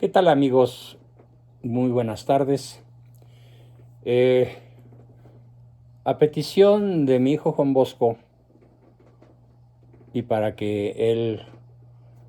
¿Qué tal, amigos? Muy buenas tardes. Eh, a petición de mi hijo Juan Bosco y para que él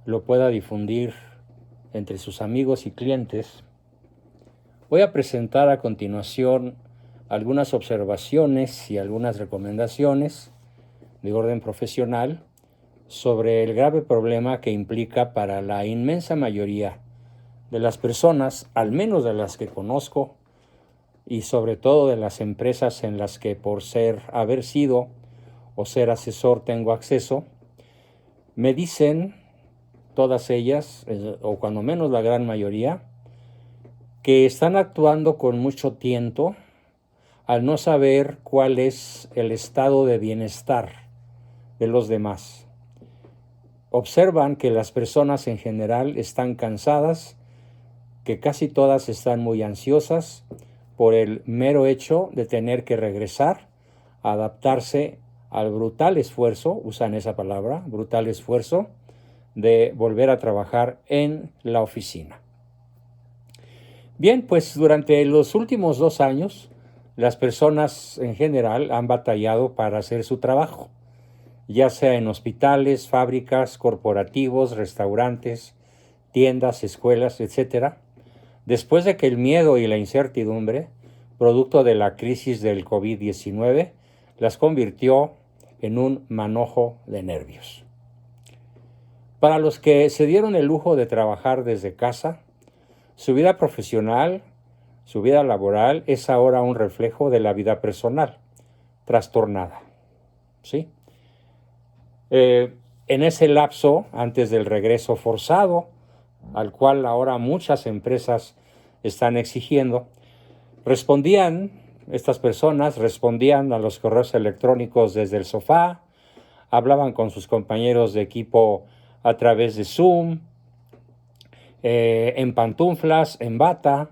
lo pueda difundir entre sus amigos y clientes, voy a presentar a continuación algunas observaciones y algunas recomendaciones de orden profesional sobre el grave problema que implica para la inmensa mayoría de las personas, al menos de las que conozco, y sobre todo de las empresas en las que por haber sido o ser asesor tengo acceso, me dicen todas ellas, o cuando menos la gran mayoría, que están actuando con mucho tiento al no saber cuál es el estado de bienestar de los demás. Observan que las personas en general están cansadas, que casi todas están muy ansiosas por el mero hecho de tener que regresar, adaptarse al brutal esfuerzo, usan esa palabra, brutal esfuerzo, de volver a trabajar en la oficina. Bien, pues durante los últimos 2 años, las personas en general han batallado para hacer su trabajo, ya sea en hospitales, fábricas, corporativos, restaurantes, tiendas, escuelas, etc., después de que el miedo y la incertidumbre, producto de la crisis del COVID-19, las convirtió en un manojo de nervios. Para los que se dieron el lujo de trabajar desde casa, su vida profesional, su vida laboral es ahora un reflejo de la vida personal, trastornada. ¿Sí? En ese lapso, antes del regreso forzado, al cual ahora muchas empresas están exigiendo, estas personas respondían a los correos electrónicos desde el sofá, hablaban con sus compañeros de equipo a través de Zoom, en pantuflas, en bata,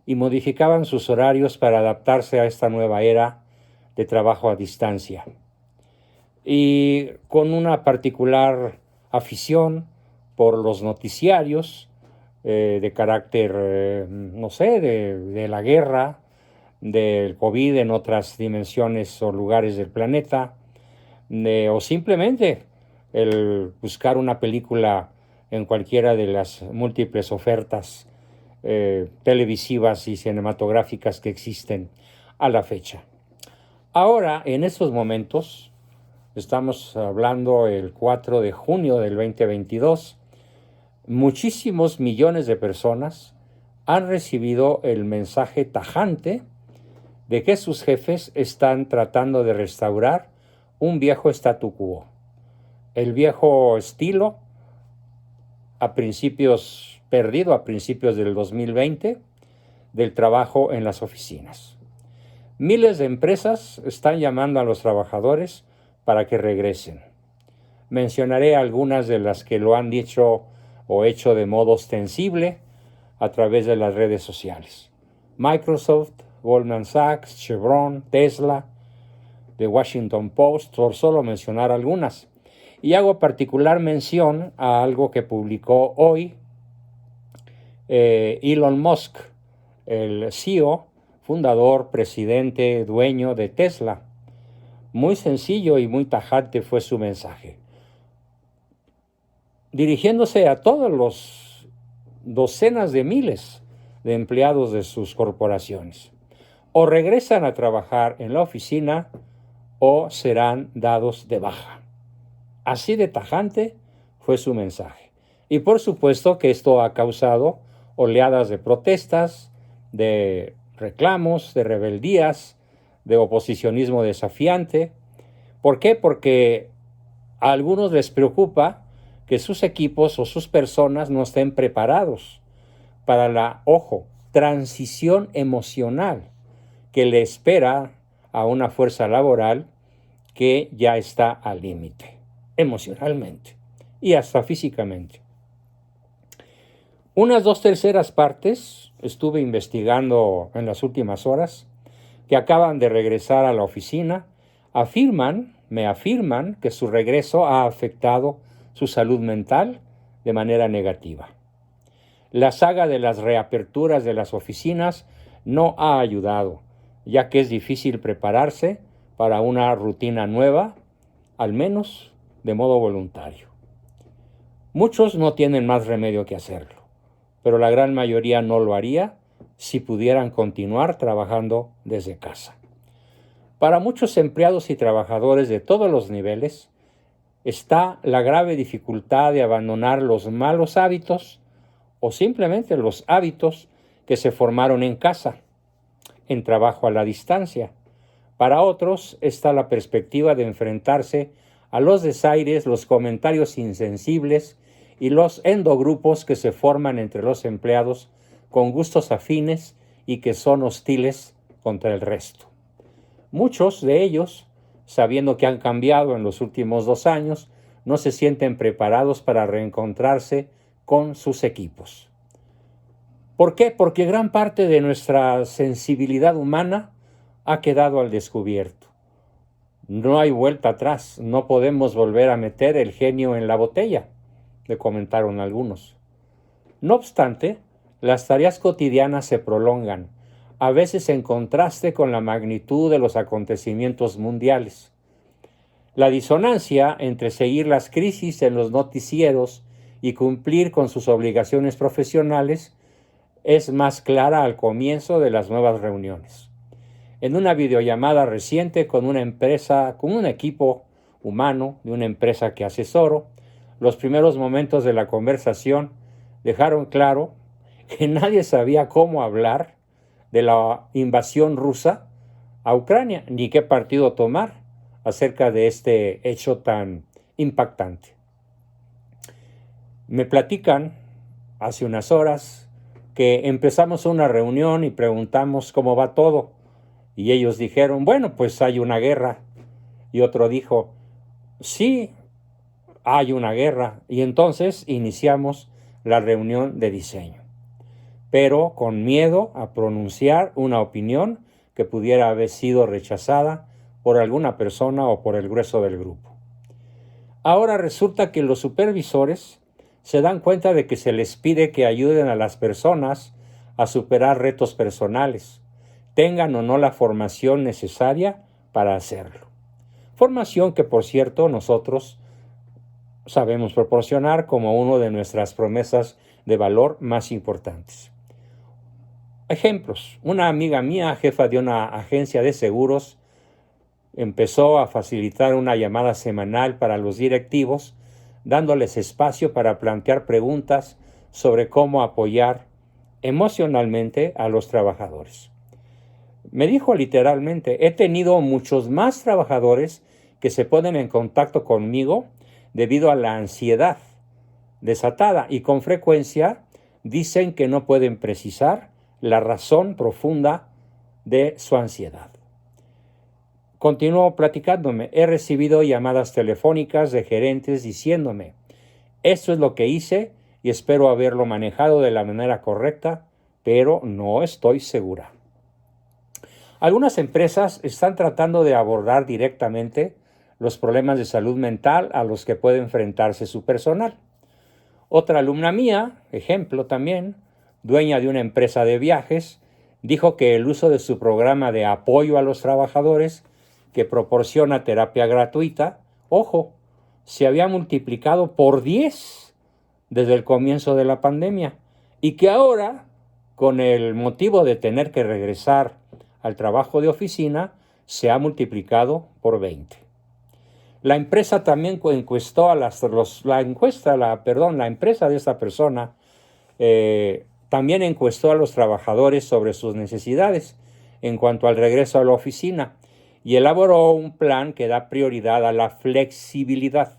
y modificaban sus horarios para adaptarse a esta nueva era de trabajo a distancia. Y con una particular afición por los noticiarios de carácter, no sé, de la guerra, del COVID en otras dimensiones o lugares del planeta, o simplemente el buscar una película en cualquiera de las múltiples ofertas televisivas y cinematográficas que existen a la fecha. Ahora, en estos momentos, estamos hablando el 4 de junio del 2022, muchísimos millones de personas han recibido el mensaje tajante de que sus jefes están tratando de restaurar un viejo statu quo, el viejo estilo perdido a principios del 2020 del trabajo en las oficinas. Miles de empresas están llamando a los trabajadores para que regresen. Mencionaré algunas de las que lo han dicho o hecho de modo ostensible a través de las redes sociales. Microsoft, Goldman Sachs, Chevron, Tesla, The Washington Post, por solo mencionar algunas. Y hago particular mención a algo que publicó hoy Elon Musk, el CEO, fundador, presidente, dueño de Tesla. Muy sencillo y muy tajante fue su mensaje, dirigiéndose a todos los docenas de miles de empleados de sus corporaciones. O regresan a trabajar en la oficina o serán dados de baja. Así de tajante fue su mensaje. Y por supuesto que esto ha causado oleadas de protestas, de reclamos, de rebeldías, de oposicionismo desafiante. ¿Por qué? Porque a algunos les preocupa que sus equipos o sus personas no estén preparados para la, transición emocional que le espera a una fuerza laboral que ya está al límite, emocionalmente y hasta físicamente. Unas 2/3 partes, estuve investigando en las últimas horas, que acaban de regresar a la oficina, me afirman que su regreso ha afectado su salud mental de manera negativa. La saga de las reaperturas de las oficinas no ha ayudado, ya que es difícil prepararse para una rutina nueva, al menos de modo voluntario. Muchos no tienen más remedio que hacerlo, pero la gran mayoría no lo haría si pudieran continuar trabajando desde casa. Para muchos empleados y trabajadores de todos los niveles, está la grave dificultad de abandonar los malos hábitos o simplemente los hábitos que se formaron en casa, en trabajo a la distancia. Para otros está la perspectiva de enfrentarse a los desaires, los comentarios insensibles y los endogrupos que se forman entre los empleados con gustos afines y que son hostiles contra el resto. Muchos de ellos, sabiendo que han cambiado en los últimos 2 años, no se sienten preparados para reencontrarse con sus equipos. ¿Por qué? Porque gran parte de nuestra sensibilidad humana ha quedado al descubierto. No hay vuelta atrás, no podemos volver a meter el genio en la botella, le comentaron algunos. No obstante, las tareas cotidianas se prolongan, a veces en contraste con la magnitud de los acontecimientos mundiales. La disonancia entre seguir las crisis en los noticieros y cumplir con sus obligaciones profesionales es más clara al comienzo de las nuevas reuniones. En una videollamada reciente con una empresa, con un equipo humano de una empresa que asesoro, los primeros momentos de la conversación dejaron claro que nadie sabía cómo hablar de la invasión rusa a Ucrania, ni qué partido tomar acerca de este hecho tan impactante. Me platican hace unas horas que empezamos una reunión y preguntamos cómo va todo. Y ellos dijeron, bueno, pues hay una guerra. Y otro dijo, sí, hay una guerra. Y entonces iniciamos la reunión de diseño, pero con miedo a pronunciar una opinión que pudiera haber sido rechazada por alguna persona o por el grueso del grupo. Ahora resulta que los supervisores se dan cuenta de que se les pide que ayuden a las personas a superar retos personales, tengan o no la formación necesaria para hacerlo. Formación que, por cierto, nosotros sabemos proporcionar como una de nuestras promesas de valor más importantes. Ejemplos. Una amiga mía, jefa de una agencia de seguros, empezó a facilitar una llamada semanal para los directivos, dándoles espacio para plantear preguntas sobre cómo apoyar emocionalmente a los trabajadores. Me dijo literalmente, he tenido muchos más trabajadores que se ponen en contacto conmigo debido a la ansiedad desatada y con frecuencia dicen que no pueden precisar la razón profunda de su ansiedad. Continuó platicándome, he recibido llamadas telefónicas de gerentes diciéndome, esto es lo que hice y espero haberlo manejado de la manera correcta, pero no estoy segura. Algunas empresas están tratando de abordar directamente los problemas de salud mental a los que puede enfrentarse su personal. Otra alumna mía, ejemplo también, dueña de una empresa de viajes, dijo que el uso de su programa de apoyo a los trabajadores, que proporciona terapia gratuita, ojo, se había multiplicado por 10 desde el comienzo de la pandemia y que ahora, con el motivo de tener que regresar al trabajo de oficina, se ha multiplicado por 20. La empresa también encuestó a la empresa de esta persona también encuestó a los trabajadores sobre sus necesidades en cuanto al regreso a la oficina y elaboró un plan que da prioridad a la flexibilidad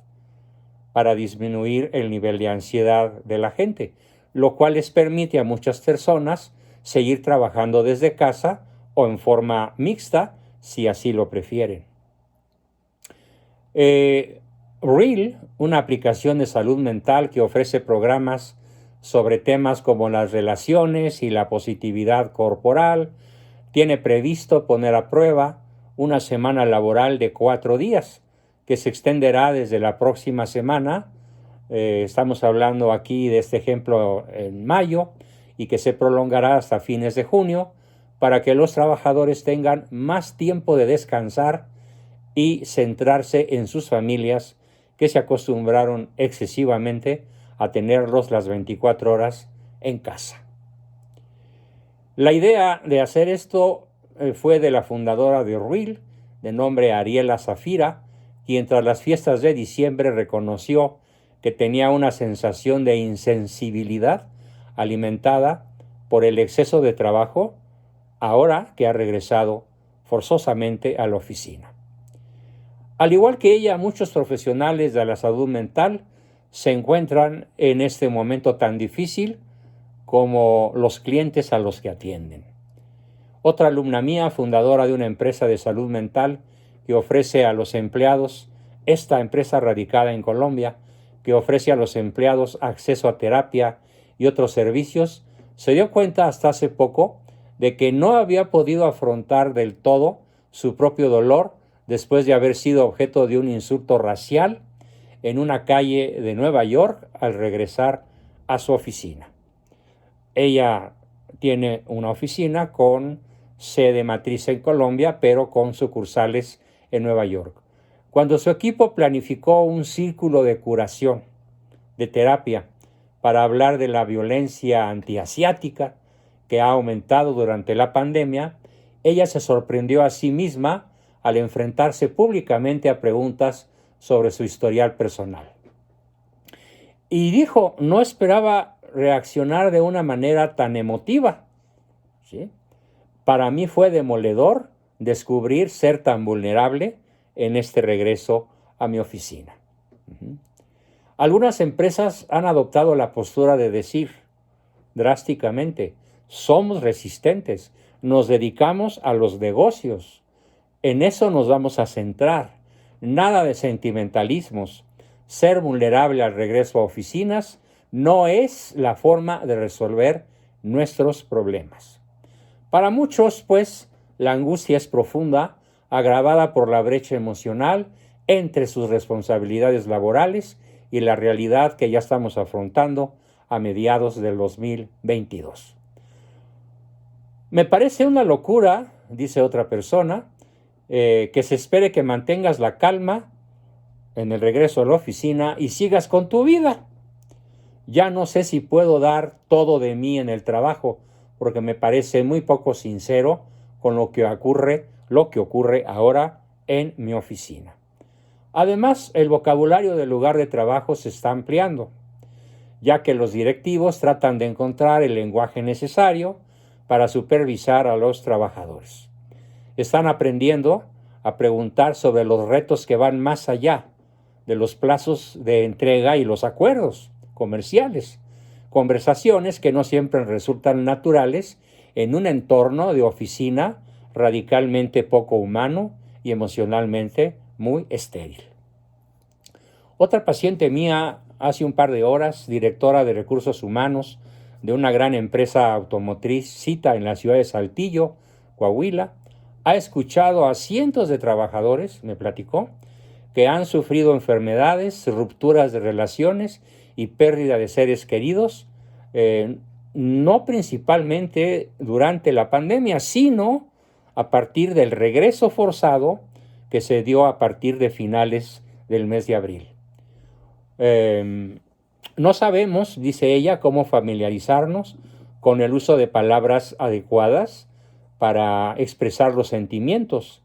para disminuir el nivel de ansiedad de la gente, lo cual les permite a muchas personas seguir trabajando desde casa o en forma mixta si así lo prefieren. Reel, una aplicación de salud mental que ofrece programas sobre temas como las relaciones y la positividad corporal, tiene previsto poner a prueba una semana laboral de 4 días, que se extenderá desde la próxima semana Estamos hablando aquí de este ejemplo en mayo y que se prolongará hasta fines de junio para que los trabajadores tengan más tiempo de descansar y centrarse en sus familias que se acostumbraron excesivamente a tenerlos las 24 horas en casa. La idea de hacer esto fue de la fundadora de Ruil, de nombre Ariela Zafira, quien tras las fiestas de diciembre reconoció que tenía una sensación de insensibilidad alimentada por el exceso de trabajo ahora que ha regresado forzosamente a la oficina. Al igual que ella, muchos profesionales de la salud mental se encuentran en este momento tan difícil como los clientes a los que atienden. Otra alumna mía, fundadora de una empresa de salud mental que ofrece a los empleados, esta empresa radicada en Colombia, que ofrece a los empleados acceso a terapia y otros servicios, se dio cuenta hasta hace poco de que no había podido afrontar del todo su propio dolor después de haber sido objeto de un insulto racial en una calle de Nueva York al regresar a su oficina. Ella tiene una oficina con sede matriz en Colombia, pero con sucursales en Nueva York. Cuando su equipo planificó un círculo de curación, de terapia, para hablar de la violencia antiasiática que ha aumentado durante la pandemia, ella se sorprendió a sí misma al enfrentarse públicamente a preguntas sobre su historial personal. Y dijo, no esperaba reaccionar de una manera tan emotiva, ¿sí? Para mí fue demoledor descubrir ser tan vulnerable en este regreso a mi oficina. Algunas empresas han adoptado la postura de decir drásticamente, somos resistentes, nos dedicamos a los negocios, en eso nos vamos a centrar, nada de sentimentalismos. Ser vulnerable al regreso a oficinas no es la forma de resolver nuestros problemas. Para muchos, pues, la angustia es profunda, agravada por la brecha emocional entre sus responsabilidades laborales y la realidad que ya estamos afrontando a mediados del 2022. Me parece una locura, dice otra persona, que se espere que mantengas la calma en el regreso a la oficina y sigas con tu vida. Ya no sé si puedo dar todo de mí en el trabajo, porque me parece muy poco sincero con lo que ocurre ahora en mi oficina. Además, el vocabulario del lugar de trabajo se está ampliando, ya que los directivos tratan de encontrar el lenguaje necesario para supervisar a los trabajadores. Están aprendiendo a preguntar sobre los retos que van más allá de los plazos de entrega y los acuerdos comerciales, conversaciones que no siempre resultan naturales en un entorno de oficina radicalmente poco humano y emocionalmente muy estéril. Otra paciente mía, hace un par de horas, directora de recursos humanos de una gran empresa automotriz cita en la ciudad de Saltillo, Coahuila, ha escuchado a cientos de trabajadores, me platicó, que han sufrido enfermedades, rupturas de relaciones y pérdida de seres queridos, no principalmente durante la pandemia, sino a partir del regreso forzado que se dio a partir de finales del mes de abril. No sabemos, dice ella, cómo familiarizarnos con el uso de palabras adecuadas para expresar los sentimientos,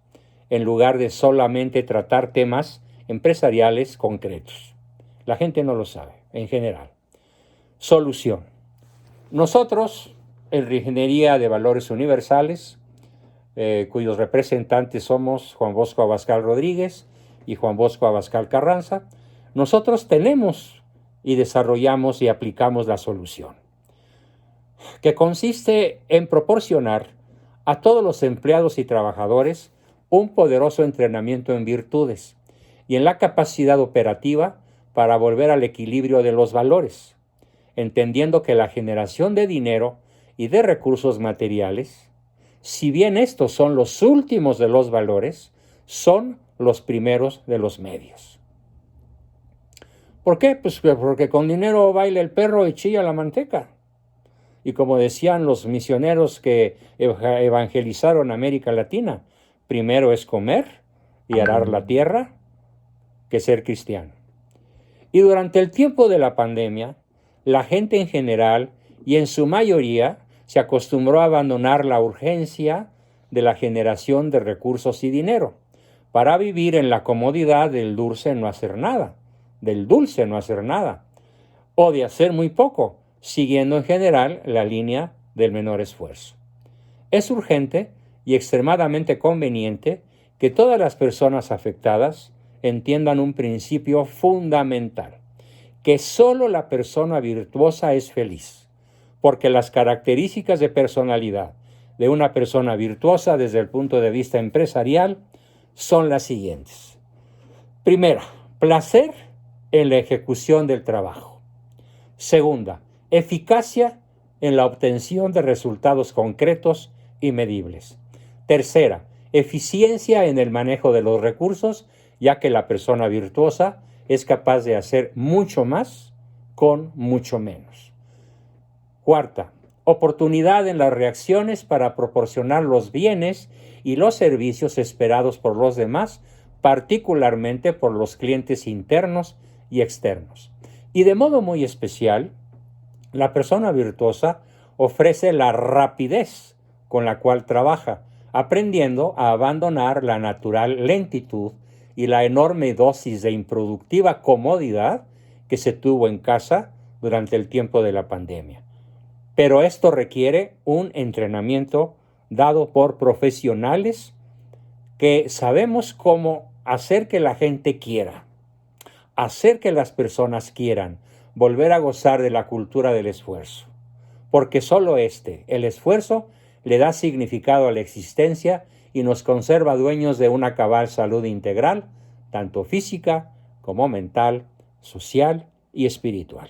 en lugar de solamente tratar temas empresariales concretos. La gente no lo sabe, en general. Solución. Nosotros, en Reingeniería de Valores Universales, cuyos representantes somos Juan Bosco Abascal Rodríguez y Juan Bosco Abascal Carranza, nosotros tenemos y desarrollamos y aplicamos la solución, que consiste en proporcionar a todos los empleados y trabajadores un poderoso entrenamiento en virtudes y en la capacidad operativa para volver al equilibrio de los valores, entendiendo que la generación de dinero y de recursos materiales, si bien estos son los últimos de los valores, son los primeros de los medios. ¿Por qué? Pues porque con dinero baila el perro y chilla la manteca. Y como decían los misioneros que evangelizaron América Latina, primero es comer y arar la tierra que ser cristiano. Y durante el tiempo de la pandemia, la gente en general y en su mayoría se acostumbró a abandonar la urgencia de la generación de recursos y dinero para vivir en la comodidad del dulce no hacer nada, o de hacer muy poco, siguiendo en general la línea del menor esfuerzo. Es urgente y extremadamente conveniente que todas las personas afectadas entiendan un principio fundamental, que solo la persona virtuosa es feliz, porque las características de personalidad de una persona virtuosa desde el punto de vista empresarial son las siguientes. Primera, placer en la ejecución del trabajo. Segunda, eficacia en la obtención de resultados concretos y medibles. Tercera, eficiencia en el manejo de los recursos, ya que la persona virtuosa es capaz de hacer mucho más con mucho menos. Cuarta, oportunidad en las reacciones para proporcionar los bienes y los servicios esperados por los demás, particularmente por los clientes internos y externos. Y de modo muy especial, la persona virtuosa ofrece la rapidez con la cual trabaja, aprendiendo a abandonar la natural lentitud y la enorme dosis de improductiva comodidad que se tuvo en casa durante el tiempo de la pandemia. Pero esto requiere un entrenamiento dado por profesionales que sabemos cómo hacer que la gente quiera, hacer que las personas quieran volver a gozar de la cultura del esfuerzo. Porque solo el esfuerzo, le da significado a la existencia y nos conserva dueños de una cabal salud integral, tanto física como mental, social y espiritual.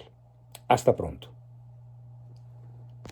Hasta pronto.